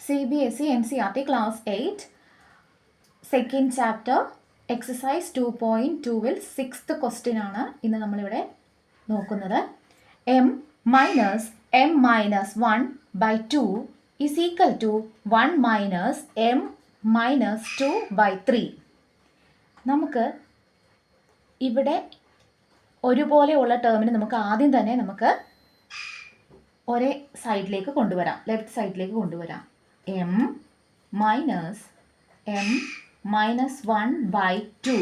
CBSE NCERT Class 8 second chapter exercise 2.2-ൽ 6th question ആണ് ഇന്ന് നമ്മളിവിടെ നോക്കുന്നത്. m minus m minus 1/2 is equal to 1 minus m minus 2/3. നമുക്ക് ഇവിടെ ഒരുപോലെയുള്ള ടേമിന് നമുക്ക് ആദ്യം തന്നെ നമുക്ക് ഒരേ സൈഡിലേക്ക് കൊണ്ടുവരാം, ലെഫ്റ്റ് സൈഡിലേക്ക് കൊണ്ടുവരാം. m minus m minus 1/2.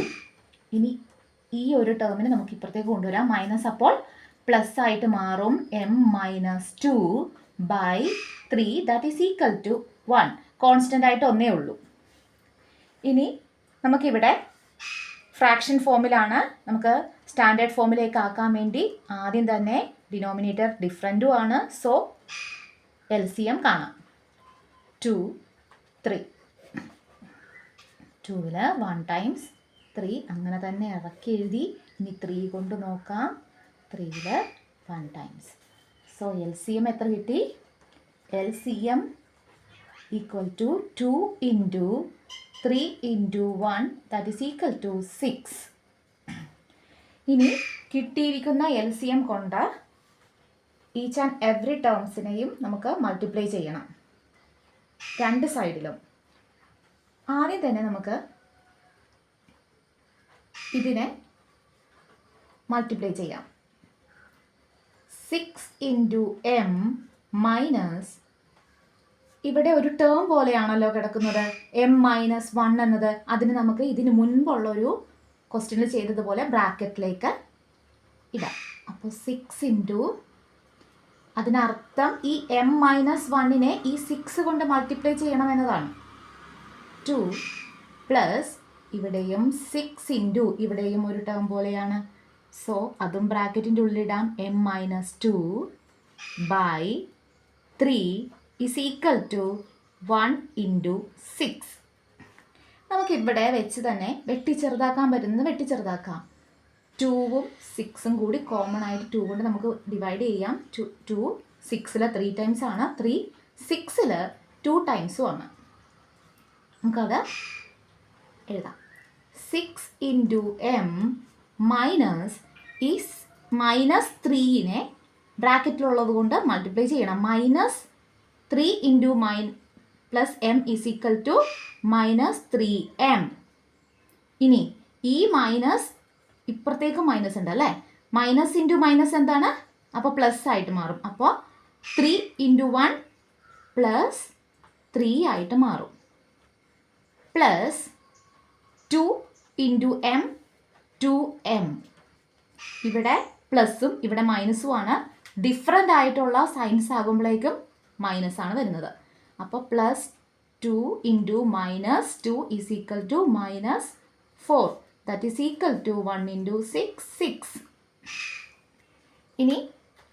ഇനി ഈ ഒരു ടേമിന് നമുക്ക് ഇപ്പുറത്തേക്ക് കൊണ്ടുവരാം. മൈനസ് അപ്പോൾ പ്ലസ് ആയിട്ട് മാറും. m minus 2/3 that is equal to 1. Constant ആയിട്ട് ഒന്നേ ഉള്ളൂ. ഇനി നമുക്കിവിടെ ഫ്രാക്ഷൻ ഫോമിലാണ്. നമുക്ക് സ്റ്റാൻഡേർഡ് ഫോമിലേക്ക് ആക്കാൻ വേണ്ടി ആദ്യം തന്നെ ഡിനോമിനേറ്റർ ഡിഫറൻറ്റും ആണ്. സോ LCM കാണാം. 2, 3. 2-ൽ 1 ടൈംസ് 3 അങ്ങനെ തന്നെ ഇറക്കി എഴുതി. ഇനി 3 കൊണ്ട് നോക്കാം. 3-ൽ 1 ടൈംസ്. സോ LCM എത്ര കിട്ടി? LCM equal to 2 into 3 into 1 that is equal to 6. ഇനി കിട്ടിയിരിക്കുന്ന LCM കൊണ്ട് ഈച്ച് ആൻഡ് എവറി ടേംസിനെയും നമുക്ക് മൾട്ടിപ്ലൈ ചെയ്യണം രണ്ട് സൈഡിലും. ആദ്യം തന്നെ നമുക്ക് ഇതിനെ മൾട്ടിപ്ലൈ ചെയ്യാം. 6 ഇൻറ്റു m മൈനസ്, ഇവിടെ ഒരു ടേം പോലെയാണല്ലോ കിടക്കുന്നത് m മൈനസ് 1 എന്നത്. അതിന് നമുക്ക് ഇതിന് മുൻപുള്ളൊരു ക്വസ്റ്റ്യനിൽ ചെയ്തതുപോലെ ബ്രാക്കറ്റിലേക്ക് ഇടാം. അപ്പോൾ 6 ഇൻറ്റു, അതിനർത്ഥം ഈ m മൈനസ് 1-നെ ഈ 6 കൊണ്ട് മൾട്ടിപ്ലൈ ചെയ്യണം എന്നതാണ്. 2 പ്ലസ് ഇവിടെയും 6 ഇൻറ്റു, ഇവിടെയും ഒരു ടേം പോലെയാണ്. സോ അതും ബ്രാക്കറ്റിൻ്റെ ഉള്ളിലിടാം. m minus 2/3 is equal to 1 into 6. നമുക്കിവിടെ വെച്ച് തന്നെ വെട്ടിച്ചെറുതാക്കാൻ പറ്റുന്നത് വെട്ടിച്ചെറുതാക്കാം. 2-ഉം 6-ഉം കൂടി കോമൺ ആയിട്ട് 2 കൊണ്ട് നമുക്ക് ഡിവൈഡ് ചെയ്യാം. 2 6-ൽ 3 ടൈംസ് ആണ്. 3 6-ൽ 2 ടൈംസും ആണ്. നമുക്കത് എഴുതാം. 6 ഇൻറ്റു m മൈനസ് ഈ മൈനസ് 3-നെ ബ്രാക്കറ്റിലുള്ളത് കൊണ്ട് മൾട്ടിപ്ലൈ ചെയ്യണം. Minus 3 into plus m is equal to minus 3m. ഇനി ഈ മൈനസ് ഇപ്പുറത്തേക്ക് മൈനസ് ഉണ്ട് അല്ലേ. മൈനസ് ഇൻറ്റു മൈനസ് എന്താണ്? അപ്പോൾ പ്ലസ് ആയിട്ട് മാറും. അപ്പോൾ 3 ഇൻറ്റു 1 പ്ലസ് 3 ആയിട്ട് മാറും. Plus 2 into m 2m. ഇവിടെ പ്ലസ്സും ഇവിടെ മൈനസും ആണ്. ഡിഫറൻ്റ് ആയിട്ടുള്ള സൈൻസ് ആകുമ്പോഴേക്കും മൈനസ് ആണ് വരുന്നത്. അപ്പോൾ plus 2 into minus 2 is equal to minus 4 that is equal to 1 into 6. ഇനി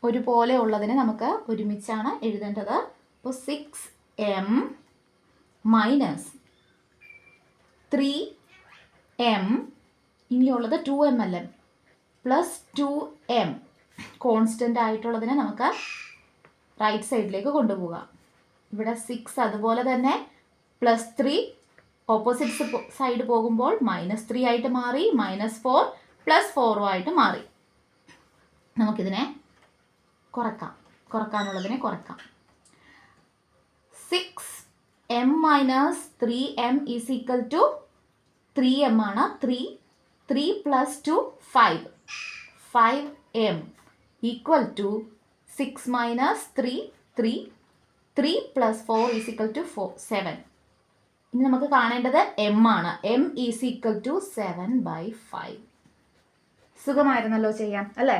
ഒരുപോലെ ഉള്ളതിനെ നമുക്ക് ഒരുമിച്ചാണ് എഴുതേണ്ടത്. അപ്പോൾ 6m മൈനസ് 3m, ഇനിയുള്ളത് 2m അല്ലേ, പ്ലസ് 2m. കോൺസ്റ്റൻ്റ് ആയിട്ടുള്ളതിനെ നമുക്ക് റൈറ്റ് സൈഡിലേക്ക് കൊണ്ടുപോകാം. ഇവിടെ 6 അതുപോലെ തന്നെ പ്ലസ് 3 ഓപ്പോസിറ്റ് സൈഡ് പോകുമ്പോൾ മൈനസ് 3 ആയിട്ട് മാറി. മൈനസ് 4 പ്ലസ് 4 ആയിട്ട് മാറി. നമുക്കിതിനെ കുറക്കാനുള്ളതിനെ കുറക്കാം. 6m minus 3m is equal to 3m ആണ്. 3 plus 2 5m equal to 6 minus 3 plus 4 is equal to 7. ഇനി നമുക്ക് കാണേണ്ടത് m ആണ്. m is equal to 7/5. സുഖമായിരുന്നല്ലോ ചെയ്യാൻ അല്ലേ?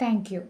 Thank U.